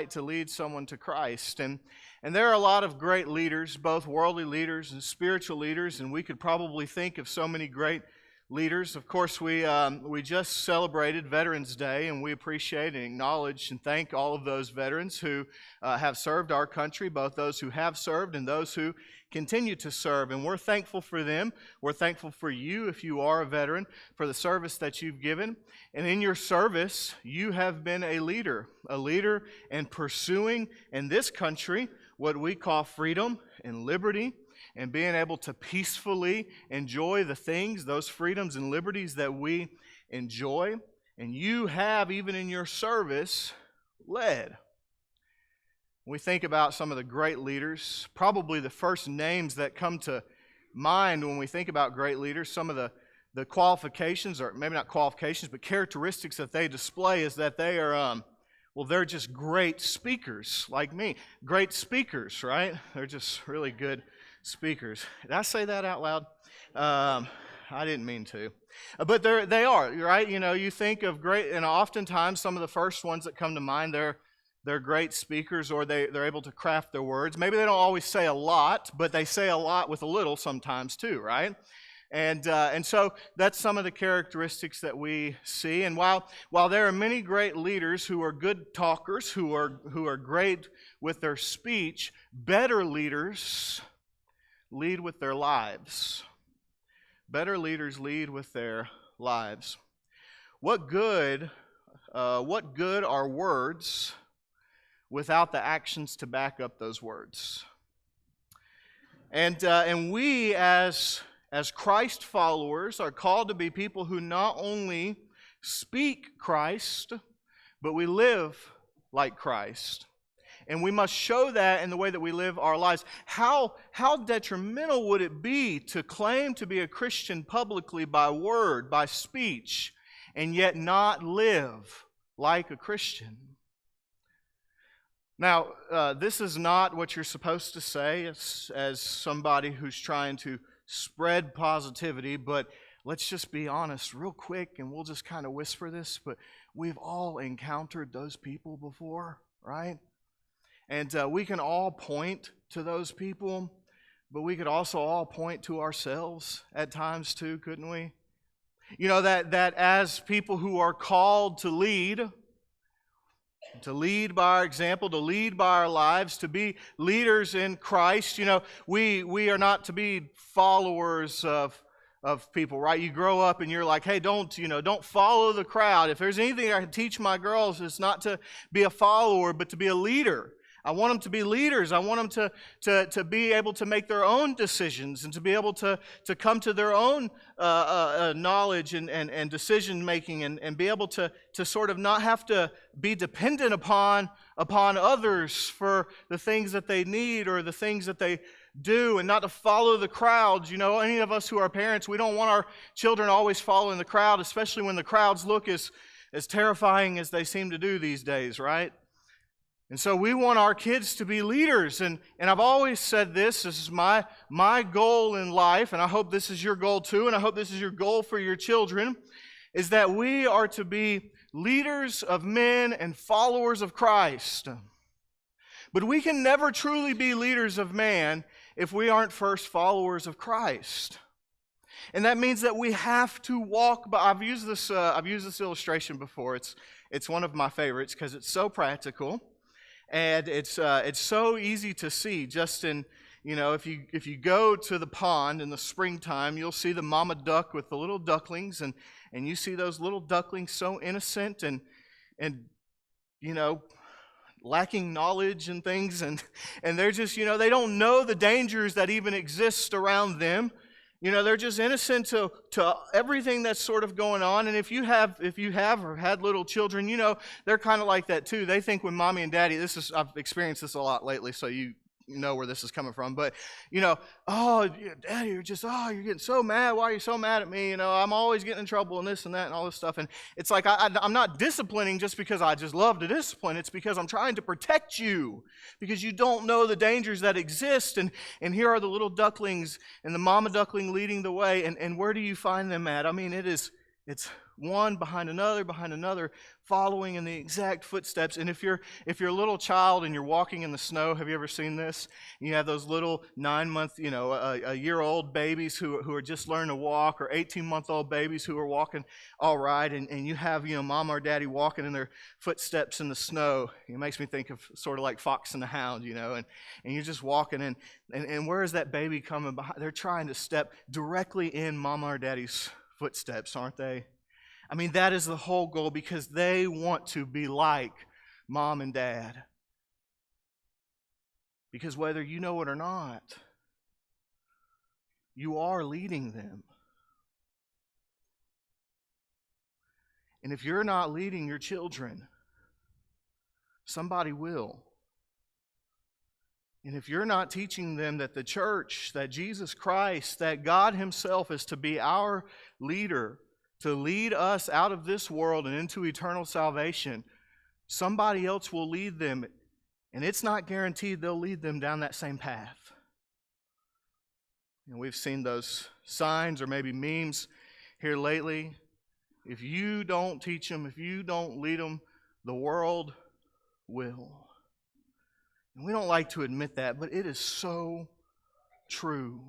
to lead someone to Christ. And there are a lot of great leaders, both worldly leaders and spiritual leaders, and we could probably think of so many great leaders. Of course, we just celebrated Veterans Day, and we appreciate and acknowledge and thank all of those veterans who have served our country, both those who have served and those who continue to serve. And we're thankful for them. We're thankful for you, if you are a veteran, for the service that you've given. And in your service, you have been a leader in pursuing in this country what we call freedom and liberty, and being able to peacefully enjoy the things, those freedoms and liberties that we enjoy. And you have, even in your service, led. We think about some of the great leaders. Probably the first names that come to mind when we think about great leaders, some of the qualifications, or maybe not qualifications, but characteristics that they display is that they are, they're just great speakers like me. Great speakers, right? They're just really good speakers. Did I say that out loud? I didn't mean to. But they are, right? You know, you think of great, and oftentimes some of the first ones that come to mind, they're great speakers, or they're able to craft their words. Maybe they don't always say a lot, but they say a lot with a little sometimes too, right? And so that's some of the characteristics that we see. And while there are many great leaders who are good talkers, who are great with their speech, better leaders lead with their lives. Better leaders lead with their lives. What good are words without the actions to back up those words? And we as Christ followers are called to be people who not only speak Christ, but we live like Christ. And we must show that in the way that we live our lives. How detrimental would it be to claim to be a Christian publicly by word, by speech, and yet not live like a Christian? Now, this is not what you're supposed to say as somebody who's trying to spread positivity, but let's just be honest real quick, and we'll just kind of whisper this, but we've all encountered those people before, right? And we can all point to those people, but we could also all point to ourselves at times too, couldn't we? You know, that as people who are called to lead by our example, to lead by our lives, to be leaders in Christ, you know, we are not to be followers of people, right? You grow up and you're like, hey, don't follow the crowd. If there's anything I can teach my girls, it's not to be a follower, but to be a leader. I want them to be leaders. I want them to be able to make their own decisions and to be able to come to their own knowledge and decision making and be able to sort of not have to be dependent upon others for the things that they need or the things that they do, and not to follow the crowds. You know, any of us who are parents, we don't want our children always following the crowd, especially when the crowds look as terrifying as they seem to do these days, right? And so we want our kids to be leaders. And I've always said this is my goal in life, and I hope this is your goal too, and I hope this is your goal for your children, is that we are to be leaders of men and followers of Christ. But we can never truly be leaders of man if we aren't first followers of Christ. And that means that we have to walk by. I've used this illustration before. It's one of my favorites because it's so practical. And it's so easy to see. Just in, you know, if you go to the pond in the springtime, you'll see the mama duck with the little ducklings, and you see those little ducklings so innocent and you know, lacking knowledge and things, and they're just, you know, they don't know the dangers that even exist around them. You know, they're just innocent to everything that's sort of going on. And if you have or had little children, you know, they're kind of like that too. They think when mommy and daddy, I've experienced this a lot lately, so you know where this is coming from. But, you know, oh, daddy, you're getting so mad. Why are you so mad at me? You know, I'm always getting in trouble and this and that and all this stuff. And it's like I'm not disciplining just because I just love to discipline. It's because I'm trying to protect you, because you don't know the dangers that exist. And here are the little ducklings and the mama duckling leading the way. And where do you find them at? I mean, it's one behind another, following in the exact footsteps. And if you're a little child and you're walking in the snow, have you ever seen this? You have those little 9-month, a year-old babies who are just learning to walk, or 18-month-old babies who are walking all right, and you have, mom or daddy walking in their footsteps in the snow. It makes me think of sort of like Fox and the Hound, and you're just walking in, and where is that baby coming behind? They're trying to step directly in mama or daddy's footsteps, aren't they? I mean, that is the whole goal, because they want to be like mom and dad. Because whether you know it or not, you are leading them. And if you're not leading your children, somebody will. And if you're not teaching them that the church, that Jesus Christ, that God Himself is to be our leader, to lead us out of this world and into eternal salvation, somebody else will lead them, and it's not guaranteed they'll lead them down that same path. We've seen those signs or maybe memes here lately. If you don't teach them, if you don't lead them, the world will. And we don't like to admit that, but it is so true.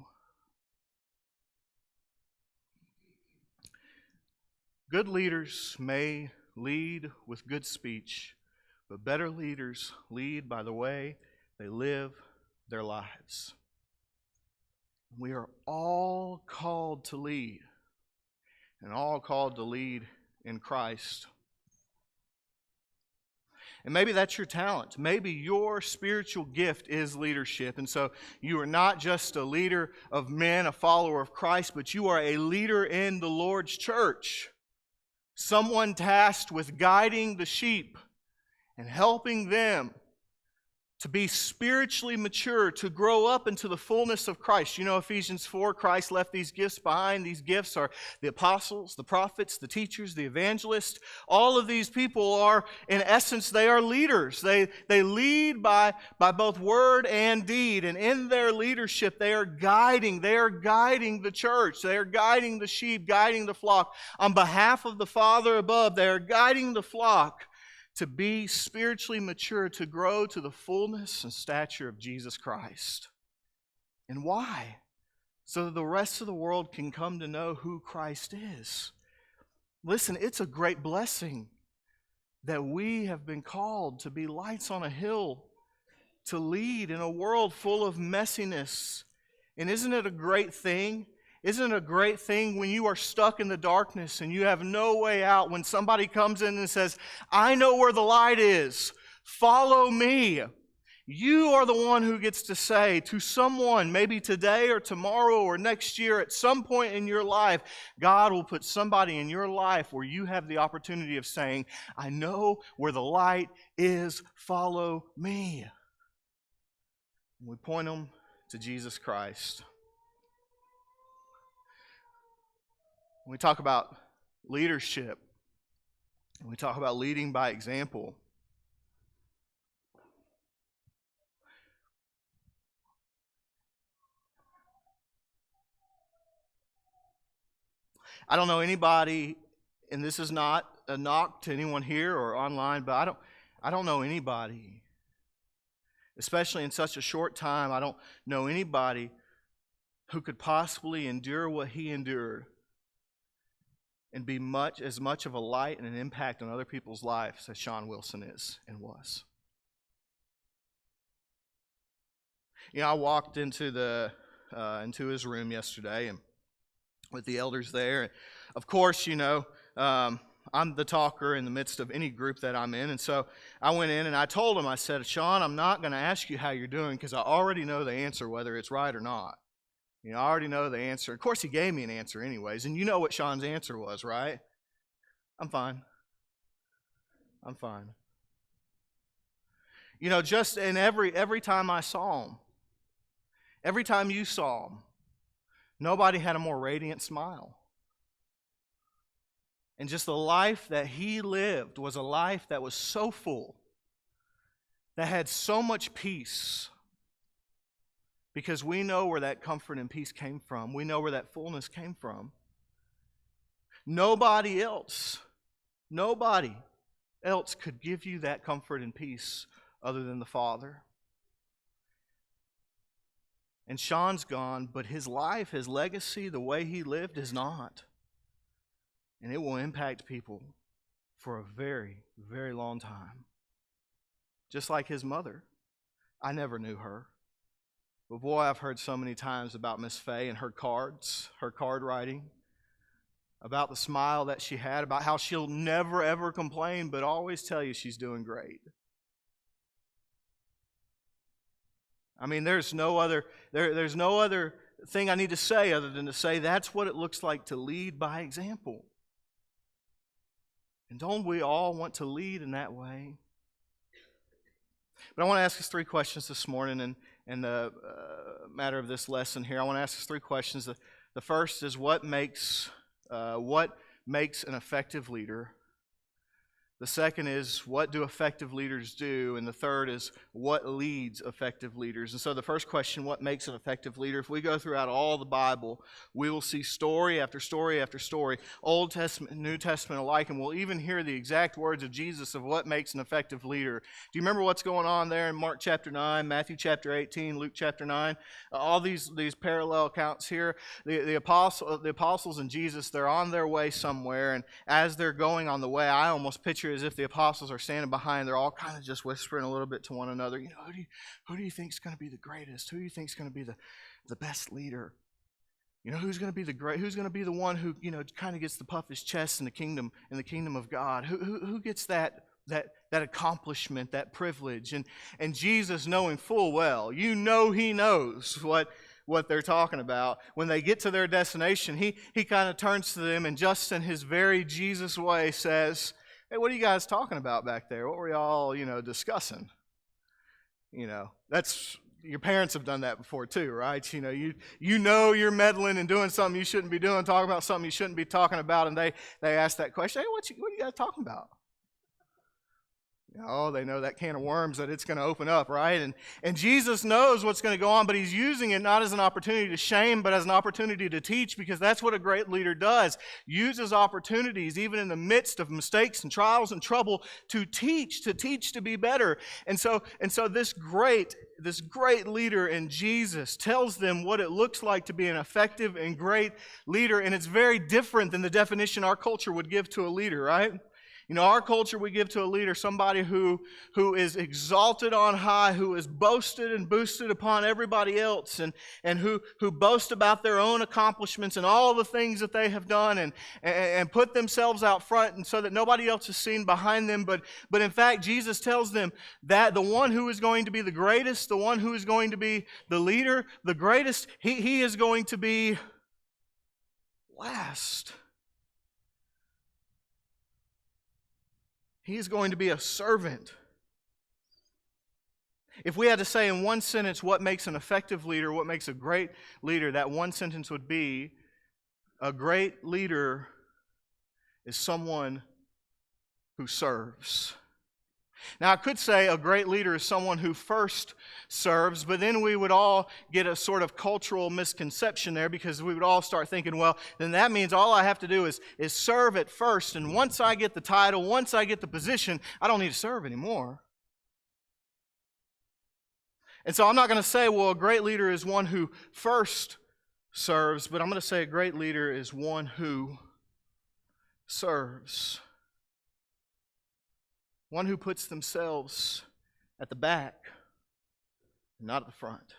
Good leaders may lead with good speech, but better leaders lead by the way they live their lives. We are all called to lead, and all called to lead in Christ. And maybe that's your talent. Maybe your spiritual gift is leadership. And so you are not just a leader of men, a follower of Christ, but you are a leader in the Lord's church. Someone tasked with guiding the sheep and helping them to be spiritually mature, to grow up into the fullness of Christ. Ephesians 4, Christ left these gifts behind. These gifts are the apostles, the prophets, the teachers, the evangelists. All of these people are, in essence, they are leaders. They lead by both word and deed. And in their leadership, they are guiding the church. They are guiding the sheep, guiding the flock. On behalf of the Father above, they are guiding the flock to be spiritually mature, to grow to the fullness and stature of Jesus Christ. And why? So that the rest of the world can come to know who Christ is. Listen, it's a great blessing that we have been called to be lights on a hill, to lead in a world full of messiness. And isn't it a great thing? Isn't it a great thing when you are stuck in the darkness and you have no way out, when somebody comes in and says, I know where the light is, follow me. You are the one who gets to say to someone, maybe today or tomorrow or next year, at some point in your life, God will put somebody in your life where you have the opportunity of saying, I know where the light is, follow me. And we point them to Jesus Christ. When we talk about leadership, and we talk about leading by example, I don't know anybody, and this is not a knock to anyone here or online, but I don't know anybody, especially in such a short time, I don't know anybody who could possibly endure what he endured and be as much of a light and an impact on other people's lives as Sean Wilson is and was. I walked into his room yesterday and with the elders there. And of course, I'm the talker in the midst of any group that I'm in. And so I went in and I told him, I said, Sean, I'm not going to ask you how you're doing because I already know the answer, whether it's right or not. I already know the answer. Of course, he gave me an answer anyways. And you know what Sean's answer was, right? I'm fine. I'm fine. Just in every time I saw him, every time you saw him, nobody had a more radiant smile. And just the life that he lived was a life that was so full, that had so much peace. Because we know where that comfort and peace came from. We know where that fullness came from. Nobody else could give you that comfort and peace other than the Father. And Sean's gone, but his life, his legacy, the way he lived is not. And it will impact people for a very, very long time. Just like his mother. I never knew her. But boy, I've heard so many times about Miss Faye and her cards, her card writing, about the smile that she had, about how she'll never ever complain, but always tell you she's doing great. I mean, there's no other thing I need to say other than to say that's what it looks like to lead by example. And don't we all want to lead in that way? But I want to ask us 3 questions this morning, and the matter of this lesson here. I want to ask us 3 questions. The first is what makes an effective leader? The second is, what do effective leaders do? And the third is, what leads effective leaders? And so the first question, what makes an effective leader? If we go throughout all the Bible, we will see story after story after story, Old Testament and New Testament alike, and we'll even hear the exact words of Jesus of what makes an effective leader. Do you remember what's going on there in Mark chapter 9, Matthew chapter 18, Luke chapter 9? All these parallel accounts here. The apostles and Jesus, they're on their way somewhere, and as they're going on the way, I almost picture as if the apostles are standing behind, they're all kind of just whispering a little bit to one another. You know, who do you think is going to be the greatest? Who do you think is going to be the best leader? You know, who's going to be who's going to be the one who, you know, kind of gets to puff his chest in the kingdom of God? Who gets that accomplishment, that privilege? And Jesus, knowing full well, you know, he knows what they're talking about. When they get to their destination, he kind of turns to them and just in his very Jesus way says, "Hey, what are you guys talking about back there? What were y'all, discussing?" That's, your parents have done that before too, right? You know you're meddling and doing something you shouldn't be doing, talking about something you shouldn't be talking about, and they ask that question, "Hey, what are you guys talking about?" They know that can of worms that it's going to open up, right? And Jesus knows what's going to go on, but he's using it not as an opportunity to shame, but as an opportunity to teach, because that's what a great leader does. Uses opportunities, even in the midst of mistakes and trials and trouble, to teach to be better. And so this great leader in Jesus tells them what it looks like to be an effective and great leader, and it's very different than the definition our culture would give to a leader, right? Our culture, we give to a leader somebody who is exalted on high, who is boasted and boosted upon everybody else, and who boast about their own accomplishments and all the things that they have done and put themselves out front and so that nobody else is seen behind them. But in fact, Jesus tells them that the one who is going to be the greatest, the one who is going to be the leader, the greatest, he is going to be last. He is going to be a servant. If we had to say in one sentence what makes an effective leader, what makes a great leader, that one sentence would be, a great leader is someone who serves. Now, I could say a great leader is someone who first serves, but then we would all get a sort of cultural misconception there, because we would all start thinking, well, then that means all I have to do is serve at first, and once I get the title, once I get the position, I don't need to serve anymore. And so I'm not going to say, well, a great leader is one who first serves, but I'm going to say a great leader is one who serves. One who puts themselves at the back, not at the front.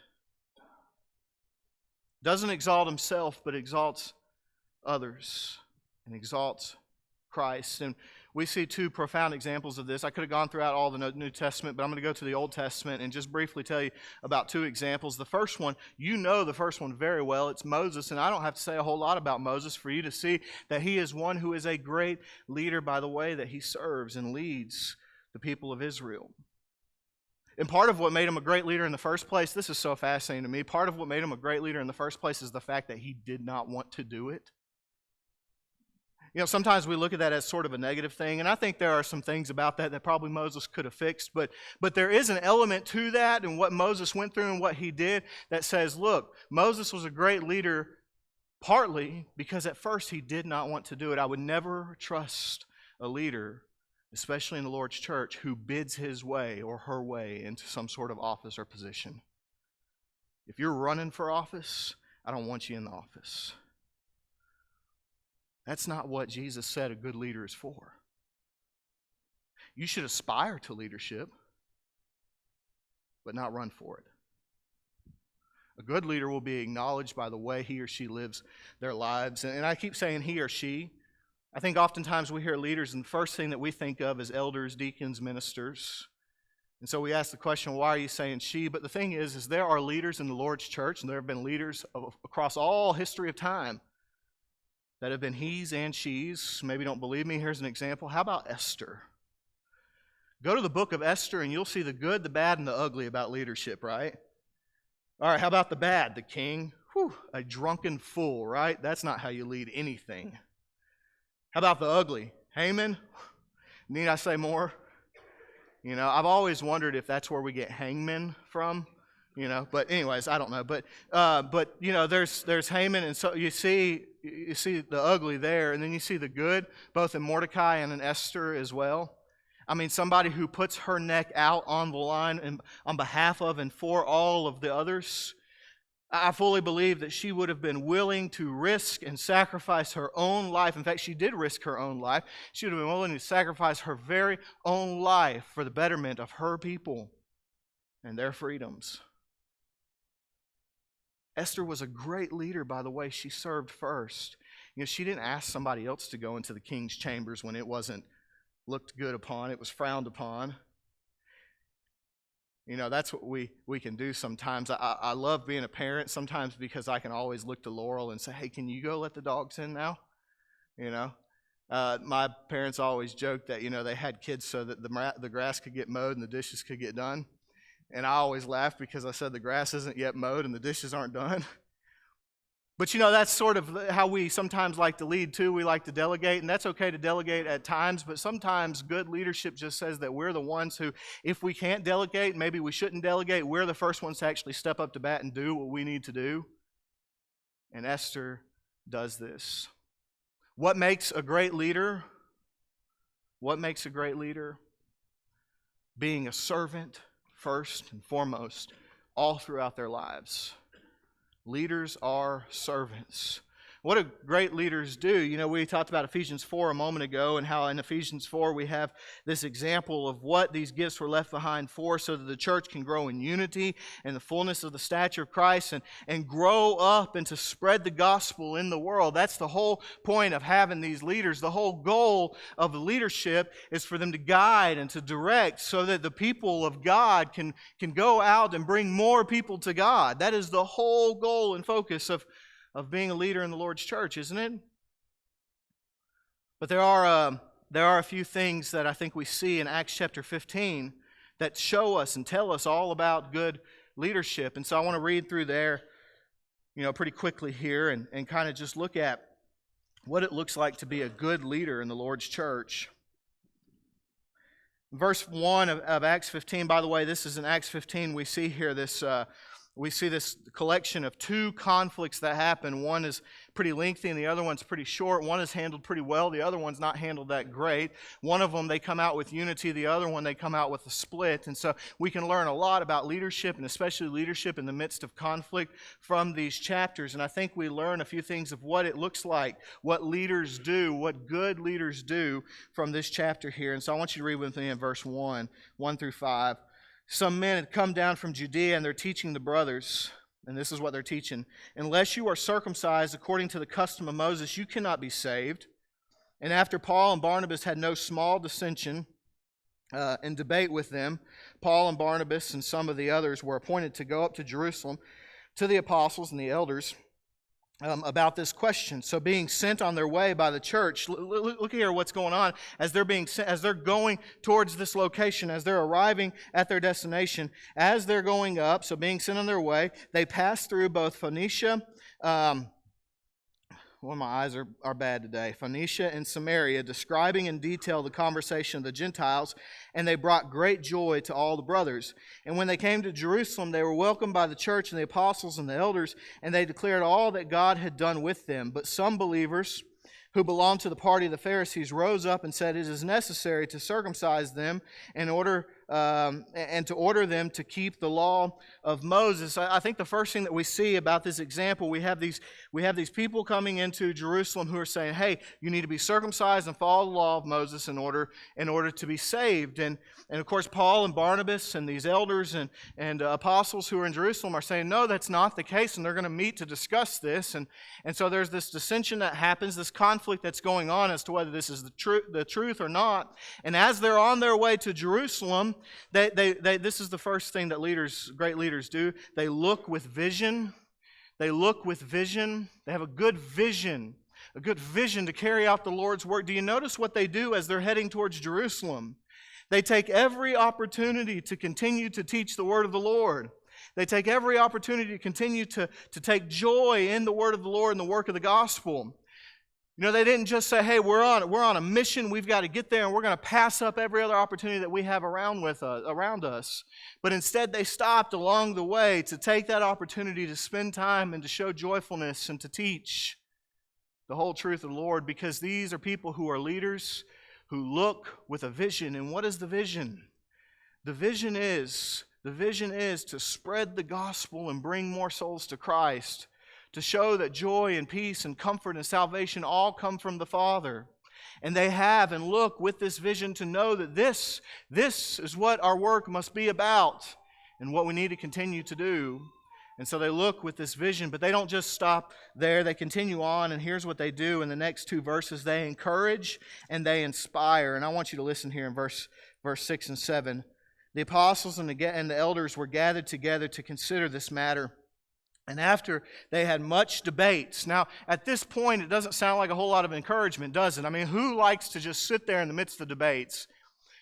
Doesn't exalt himself, but exalts others and exalts Christ. And we see 2 profound examples of this. I could have gone throughout all the New Testament, but I'm going to go to the Old Testament and just briefly tell you about 2 examples. The first one, you know the first one very well. It's Moses, and I don't have to say a whole lot about Moses for you to see that he is one who is a great leader by the way that he serves and leads the people of Israel. And part of what made him a great leader in the first place, this is so fascinating to me, part of what made him a great leader in the first place is the fact that he did not want to do it. Sometimes we look at that as sort of a negative thing, and I think there are some things about that probably Moses could have fixed, but there is an element to that and what Moses went through and what he did that says, look, Moses was a great leader Partly because at first he did not want to do it. I would never trust a leader, especially in the Lord's church, who bids his way or her way into some sort of office or position. If you're running for office, I don't want you in the office. That's not what Jesus said a good leader is for. You should aspire to leadership, but not run for it. A good leader will be acknowledged by the way he or she lives their lives. And I keep saying he or she. I think oftentimes we hear leaders, and the first thing that we think of is elders, deacons, ministers. And so we ask the question, why are you saying she? But the thing is there are leaders in the Lord's church, and there have been leaders across all history of time that have been he's and she's. Maybe you don't believe me. Here's an example. How about Esther? Go to the book of Esther, and you'll see the good, the bad, and the ugly about leadership, right? All right, how about the bad? The king, a drunken fool, right? That's not how you lead anything. How about the ugly? Haman? Need I say more? I've always wondered if that's where we get hangman from, But anyways, I don't know. But there's Haman, and so you see the ugly there, and then you see the good, both in Mordecai and in Esther as well. I mean, somebody who puts her neck out on the line and on behalf of and for all of the others. I fully believe that she would have been willing to risk and sacrifice her own life. In fact, she did risk her own life. She would have been willing to sacrifice her very own life for the betterment of her people and their freedoms. Esther was a great leader by the way she served first. She didn't ask somebody else to go into the king's chambers when it wasn't looked good upon, it was frowned upon. That's what we can do sometimes. I love being a parent sometimes because I can always look to Laurel and say, hey, can you go let the dogs in now? My parents always joked that, they had kids so that the grass could get mowed and the dishes could get done. And I always laughed because I said the grass isn't yet mowed and the dishes aren't done. But that's sort of how we sometimes like to lead too. We like to delegate, and that's okay to delegate at times, but sometimes good leadership just says that we're the ones who, if we can't delegate, maybe we shouldn't delegate, we're the first ones to actually step up to bat and do what we need to do. And Esther does this. What makes a great leader? What makes a great leader? Being a servant first and foremost, all throughout their lives. Leaders are servants. What do great leaders do? We talked about Ephesians 4 a moment ago and how in Ephesians 4 we have this example of what these gifts were left behind for so that the church can grow in unity and the fullness of the stature of Christ and grow up and to spread the gospel in the world. That's the whole point of having these leaders. The whole goal of leadership is for them to guide and to direct so that the people of God can go out and bring more people to God. That is the whole goal and focus of being a leader in the Lord's church, isn't it? But there are a few things that I think we see in Acts chapter 15 that show us and tell us all about good leadership. And so I want to read through there, pretty quickly here and kind of just look at what it looks like to be a good leader in the Lord's church. Verse 1 of Acts 15, by the way, this is in Acts 15, we see here this collection of two conflicts that happen. One is pretty lengthy and the other one's pretty short. One is handled pretty well. The other one's not handled that great. One of them, they come out with unity. The other one, they come out with a split. And so we can learn a lot about leadership and especially leadership in the midst of conflict from these chapters. And I think we learn a few things of what it looks like, what leaders do, what good leaders do from this chapter here. And so I want you to read with me in verse 1 through 5. Some men had come down from Judea, and they're teaching the brothers, and this is what they're teaching. Unless you are circumcised according to the custom of Moses, you cannot be saved. And after Paul and Barnabas had no small dissension and debate with them, Paul and Barnabas and some of the others were appointed to go up to Jerusalem to the apostles and the elders about this question. So being sent on their way by the church, look here what's going on as they're being sent, as they're going towards this location, as they're arriving at their destination, as they're going up, so being sent on their way, they pass through both Phoenicia, well, my eyes are bad today. Phoenicia and Samaria, describing in detail the conversation of the Gentiles, and they brought great joy to all the brothers. And when they came to Jerusalem, they were welcomed by the church and the apostles and the elders, and they declared all that God had done with them. But some believers who belonged to the party of the Pharisees rose up and said, "It is necessary to circumcise them and to order them to keep the law of Moses." I think the first thing that we see about this example, we have these people coming into Jerusalem who are saying, "Hey, you need to be circumcised and follow the law of Moses in order to be saved." And of course, Paul and Barnabas and these elders and apostles who are in Jerusalem are saying, "No, that's not the case," and they're going to meet to discuss this. And so there's this dissension that happens, this conflict that's going on as to whether this is the truth or not. And as they're on their way to Jerusalem, this is the first thing that great leaders do. They look with vision. They look with vision. They have a good vision to carry out the Lord's work. Do you notice what they do as they're heading towards Jerusalem? They take every opportunity to continue to teach the word of the Lord. They take every opportunity to continue to take joy in the word of the Lord and the work of the gospel. You know, they didn't just say, "Hey, we're on a mission. We've got to get there, and we're going to pass up every other opportunity that we have around us." But instead, they stopped along the way to take that opportunity to spend time and to show joyfulness and to teach the whole truth of the Lord, because these are people who are leaders who look with a vision. And what is the vision? The vision is to spread the gospel and bring more souls to Christ, to show that joy and peace and comfort and salvation all come from the Father. And they have and look with this vision to know that this is what our work must be about and what we need to continue to do. And so they look with this vision, but they don't just stop there. They continue on, and here's what they do in the next two verses. They encourage and they inspire. And I want you to listen here in verse 6 and 7. The apostles and the elders were gathered together to consider this matter. And after they had much debates. Now, at this point, it doesn't sound like a whole lot of encouragement, does it? I mean, who likes to just sit there in the midst of debates?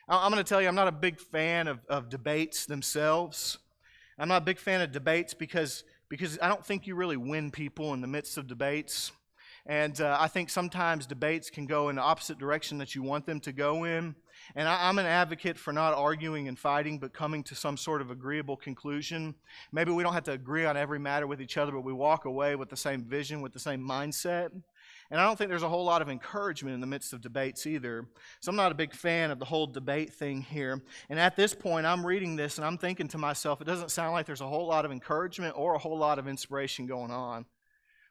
I'm going to tell you, I'm not a big fan of debates themselves. I'm not a big fan of debates because I don't think you really win people in the midst of debates. And I think sometimes debates can go in the opposite direction that you want them to go in. And I'm an advocate for not arguing and fighting, but coming to some sort of agreeable conclusion. Maybe we don't have to agree on every matter with each other, but we walk away with the same vision, with the same mindset. And I don't think there's a whole lot of encouragement in the midst of debates either. So I'm not a big fan of the whole debate thing here. And at this point, I'm reading this and I'm thinking to myself, it doesn't sound like there's a whole lot of encouragement or a whole lot of inspiration going on.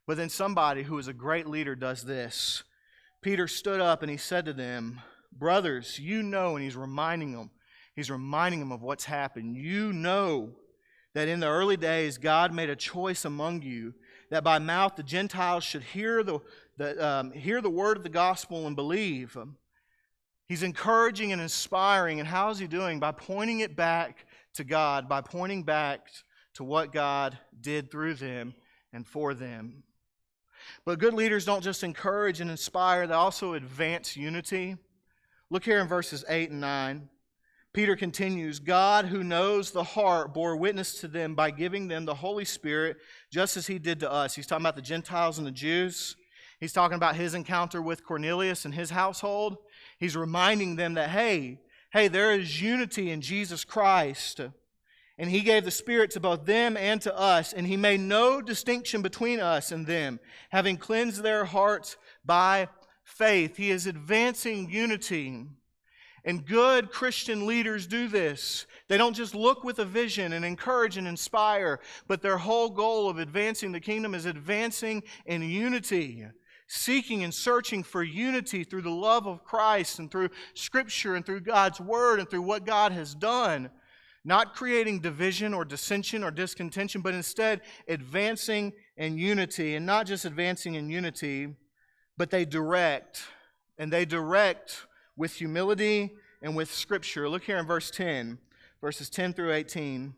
But then somebody who is a great leader does this. Peter stood up and he said to them, "Brothers, you know," and he's reminding them of what's happened. "You know that in the early days God made a choice among you that by mouth the Gentiles should hear the word of the gospel and believe." He's encouraging and inspiring, and how is he doing? By pointing it back to God, by pointing back to what God did through them and for them. But good leaders don't just encourage and inspire, they also advance unity. Look here in verses 8 and 9. Peter continues, "God, who knows the heart, bore witness to them by giving them the Holy Spirit, just as He did to us." He's talking about the Gentiles and the Jews. He's talking about his encounter with Cornelius and his household. He's reminding them that, hey, there is unity in Jesus Christ. And He gave the Spirit to both them and to us, and He made no distinction between us and them, having cleansed their hearts by faith. He is advancing unity. And good Christian leaders do this. They don't just look with a vision and encourage and inspire, but their whole goal of advancing the kingdom is advancing in unity, seeking and searching for unity through the love of Christ and through Scripture and through God's Word and through what God has done. Not creating division or dissension or discontention, but instead advancing in unity. And not just advancing in unity, but they direct. And they direct with humility and with Scripture. Look here in verse 10, verses 10 through 18.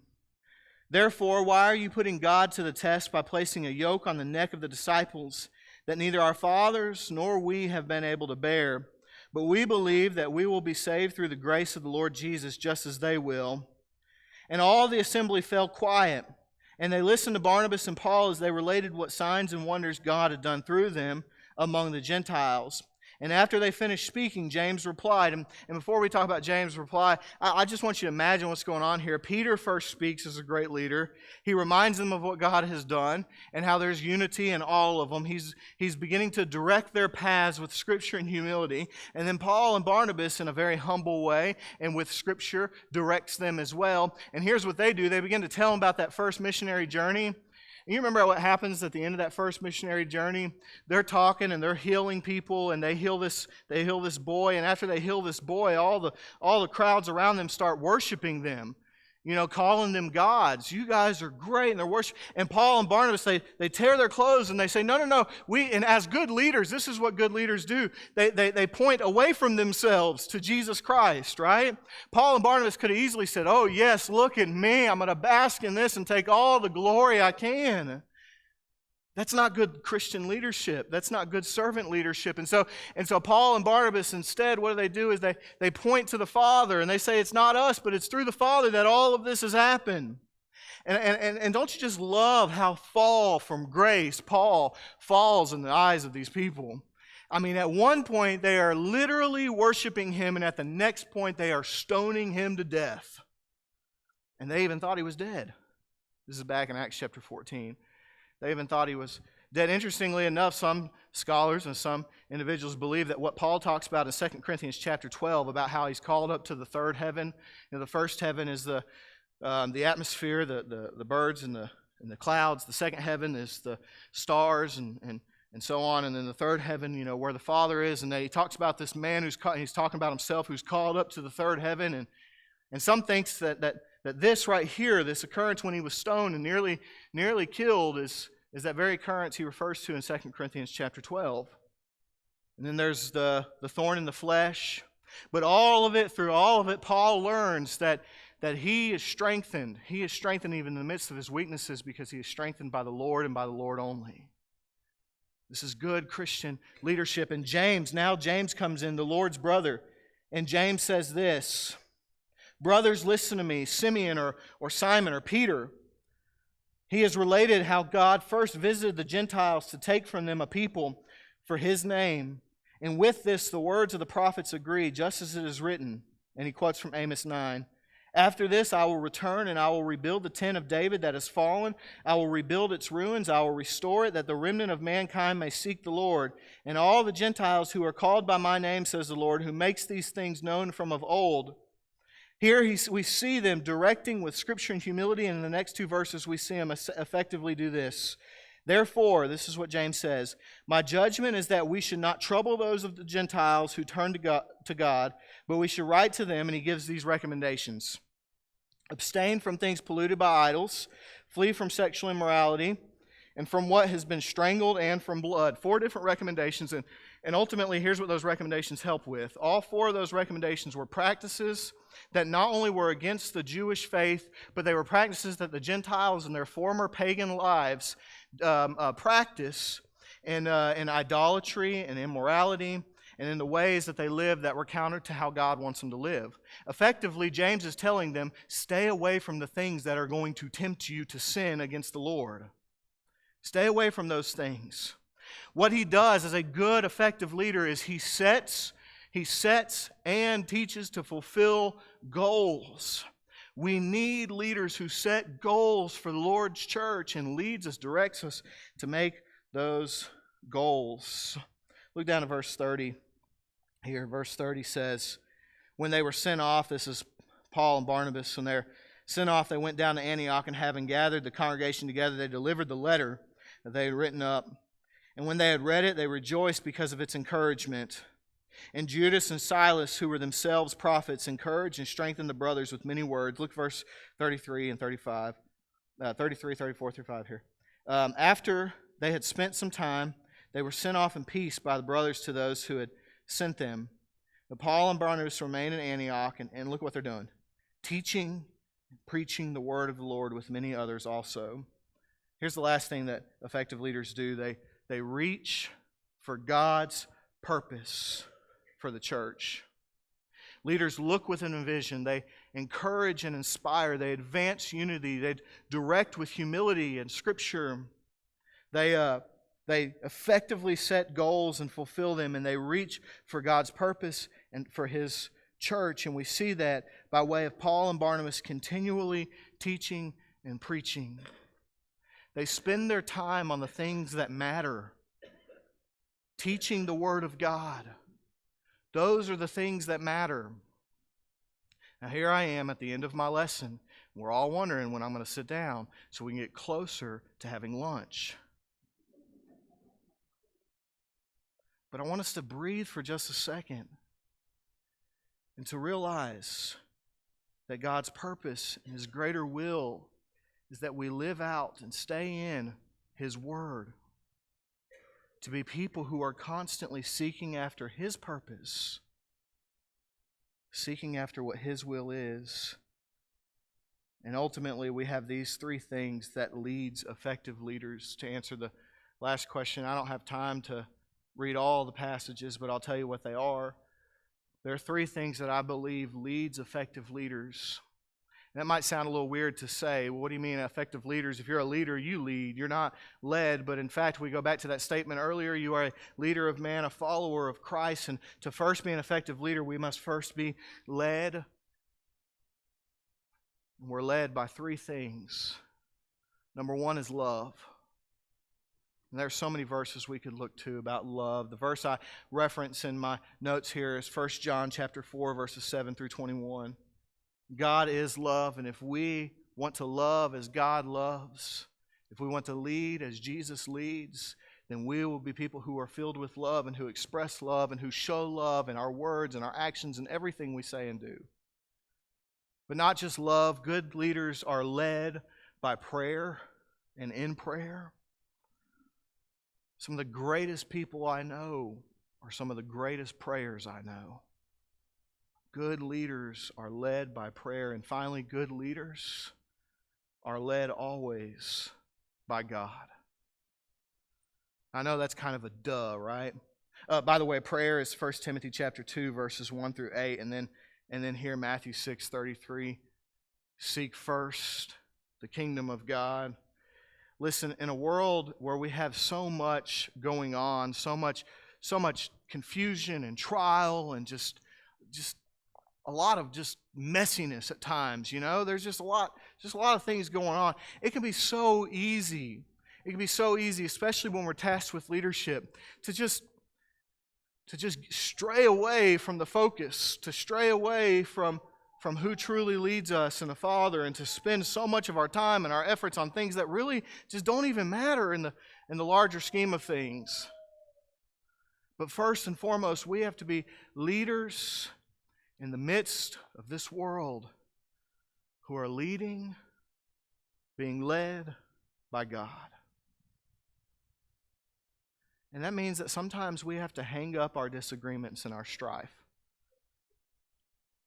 "Therefore, why are you putting God to the test by placing a yoke on the neck of the disciples that neither our fathers nor we have been able to bear? But we believe that we will be saved through the grace of the Lord Jesus, just as they will." And all the assembly fell quiet, and they listened to Barnabas and Paul as they related what signs and wonders God had done through them. among the Gentiles. And after they finished speaking, James replied. And before we talk about James' reply, I just want you to imagine what's going on here. Peter first speaks as a great leader. He reminds them of what God has done and how there's unity in all of them. He's beginning to direct their paths with Scripture and humility. And then Paul and Barnabas, in a very humble way and with Scripture, directs them as well. And here's what they do. They begin to tell them about that first missionary journey. You remember what happens at the end of that first missionary journey? They're talking and they're healing people, and they heal this boy. And after they heal this boy, all the crowds around them start worshiping them, calling them gods. You guys are great, and they're worshiping. And Paul and Barnabas, they tear their clothes and they say, no. And as good leaders, this is what good leaders do. They point away from themselves to Jesus Christ, right? Paul and Barnabas could have easily said, oh yes, look at me. I'm going to bask in this and take all the glory I can. That's not good Christian leadership. That's not good servant leadership. And so Paul and Barnabas, instead, what do? Is they point to the Father and they say it's not us, but it's through the Father that all of this has happened. And don't you just love how fall from grace Paul falls in the eyes of these people? I mean, at one point they are literally worshiping him, and at the next point they are stoning him to death. And they even thought he was dead. This is back in Acts chapter 14. They even thought he was dead. Interestingly enough, some scholars and some individuals believe that what Paul talks about in 2 Corinthians chapter 12, about how he's called up to the third heaven. The first heaven is the atmosphere, the birds and the clouds. The second heaven is the stars and so on. And then the third heaven, where the Father is. And he talks about this man he's talking about himself, who's called up to the third heaven. And some thinks that this right here, this occurrence when he was stoned and nearly killed, is that very occurrence he refers to in 2 Corinthians chapter 12. And then there's the thorn in the flesh. But through all of it, Paul learns that he is strengthened. He is strengthened even in the midst of his weaknesses, because he is strengthened by the Lord and by the Lord only. This is good Christian leadership. And James comes in, the Lord's brother. And James says this: brothers, listen to me, Simeon or Simon or Peter. He has related how God first visited the Gentiles to take from them a people for His name. And with this, the words of the prophets agree, just as it is written. And he quotes from Amos 9. After this, I will return and I will rebuild the tent of David that has fallen. I will rebuild its ruins. I will restore it, that the remnant of mankind may seek the Lord. And all the Gentiles who are called by my name, says the Lord, who makes these things known from of old. Here we see them directing with Scripture and humility, and in the next two verses we see them effectively do this. Therefore, this is what James says, my judgment is that we should not trouble those of the Gentiles who turn to God, but we should write to them, and he gives these recommendations. Abstain from things polluted by idols, flee from sexual immorality, and from what has been strangled, and from blood. 4 different recommendations, and ultimately here's what those recommendations help with. All 4 of those recommendations were practices that not only were against the Jewish faith, but they were practices that the Gentiles in their former pagan lives practice in idolatry and immorality, and in the ways that they live that were counter to how God wants them to live. Effectively, James is telling them, stay away from the things that are going to tempt you to sin against the Lord. Stay away from those things. What he does as a good, effective leader is he sets and teaches to fulfill goals. We need leaders who set goals for the Lord's church and leads us, directs us to make those goals. Look down at verse 30 here. Verse 30 says, when they were sent off, this is Paul and Barnabas, when they're sent off, they went down to Antioch, and having gathered the congregation together, they delivered the letter that they had written up. And when they had read it, they rejoiced because of its encouragement. And Judas and Silas, who were themselves prophets, encouraged and strengthened the brothers with many words. Look verse 33 and 35. 33, 34 through 5 here. After they had spent some time, they were sent off in peace by the brothers to those who had sent them. But Paul and Barnabas remained in Antioch, and look what they're doing. Teaching and preaching the word of the Lord with many others also. Here's the last thing that effective leaders do. They reach for God's purpose for the church. Leaders look with a vision. They encourage and inspire. They advance unity. They direct with humility and Scripture. They They effectively set goals and fulfill them, and they reach for God's purpose and for His church. And we see that by way of Paul and Barnabas continually teaching and preaching. They spend their time on the things that matter, teaching the Word of God. Those are the things that matter. Now here I am at the end of my lesson. We're all wondering when I'm going to sit down so we can get closer to having lunch. But I want us to breathe for just a second and to realize that God's purpose and His greater will is that we live out and stay in His Word, to be people who are constantly seeking after His purpose, seeking after what His will is. And ultimately, we have these three things that leads effective leaders. To answer the last question, I don't have time to read all the passages, but I'll tell you what they are. There are three things that I believe leads effective leaders. And that might sound a little weird to say. Well, what do you mean effective leaders? If you're a leader, you lead. You're not led. But in fact, we go back to that statement earlier. You are a leader of man, a follower of Christ. And to first be an effective leader, we must first be led. And we're led by three things. Number one is love. And there are so many verses we could look to about love. The verse I reference in my notes here is 1 John chapter 4, verses 7 through 21. God is love, and if we want to love as God loves, if we want to lead as Jesus leads, then we will be people who are filled with love and who express love and who show love in our words and our actions and everything we say and do. But not just love. Good leaders are led by prayer and in prayer. Some of the greatest people I know are some of the greatest prayers I know. Good leaders are led by prayer. And finally, good leaders are led always by God. I know that's kind of a duh, right? By the way, prayer is 1 Timothy chapter 2, verses 1 through 8. And then here, Matthew 6:33. Seek first the kingdom of God. Listen, in a world where we have so much going on, so much confusion and trial and just a lot of just messiness at times, there's just a lot of things going on. It can be so easy. It can be so easy, especially when we're tasked with leadership, to just stray away from the focus, to stray away from who truly leads us and the Father, and to spend so much of our time and our efforts on things that really just don't even matter in the larger scheme of things. But first and foremost, we have to be leaders in the midst of this world who are leading, being led by God. And that means that sometimes we have to hang up our disagreements and our strife.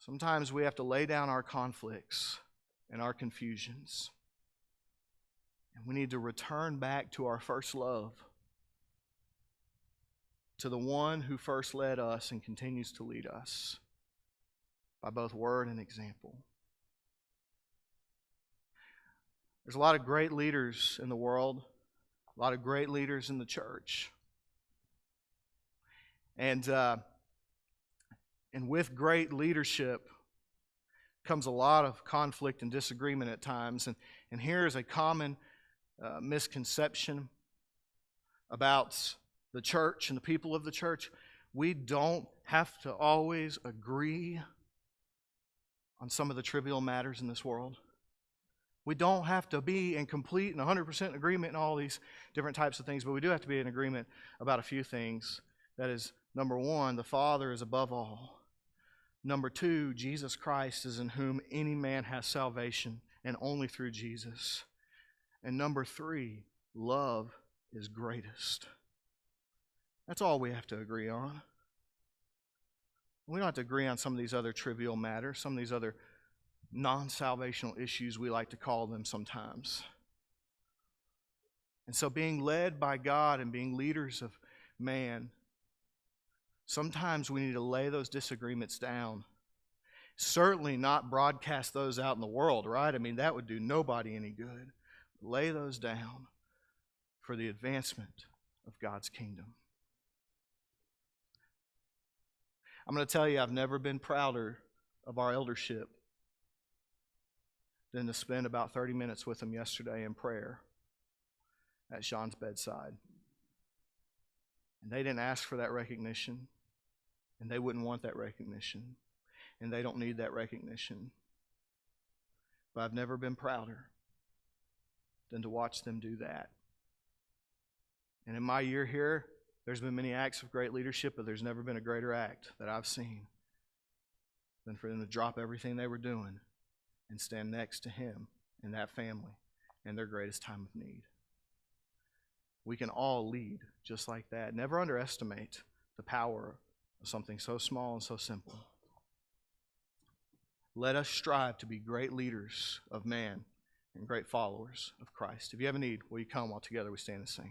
Sometimes we have to lay down our conflicts and our confusions. And we need to return back to our first love, to the one who first led us and continues to lead us by both word and example. There's a lot of great leaders in the world, a lot of great leaders in the church. And with great leadership comes a lot of conflict and disagreement at times. And here is a common misconception about the church and the people of the church. We don't have to always agree on some of the trivial matters in this world. We don't have to be in complete and 100% agreement in all these different types of things, but we do have to be in agreement about a few things. That is, number one, the Father is above all. Number two, Jesus Christ is in whom any man has salvation, and only through Jesus. And number three, love is greatest. That's all we have to agree on. We don't have to agree on some of these other trivial matters, some of these other non-salvational issues, we like to call them sometimes. And so being led by God and being leaders of man, sometimes we need to lay those disagreements down. Certainly not broadcast those out in the world, right? I mean, that would do nobody any good. Lay those down for the advancement of God's kingdom. I'm going to tell you, I've never been prouder of our eldership than to spend about 30 minutes with them yesterday in prayer at Sean's bedside. And they didn't ask for that recognition, and they wouldn't want that recognition, and they don't need that recognition. But I've never been prouder than to watch them do that. And in my year here, there's been many acts of great leadership, but there's never been a greater act that I've seen than for them to drop everything they were doing and stand next to him and that family in their greatest time of need. We can all lead just like that. Never underestimate the power of something so small and so simple. Let us strive to be great leaders of man and great followers of Christ. If you have a need, will you come while together we stand and sing?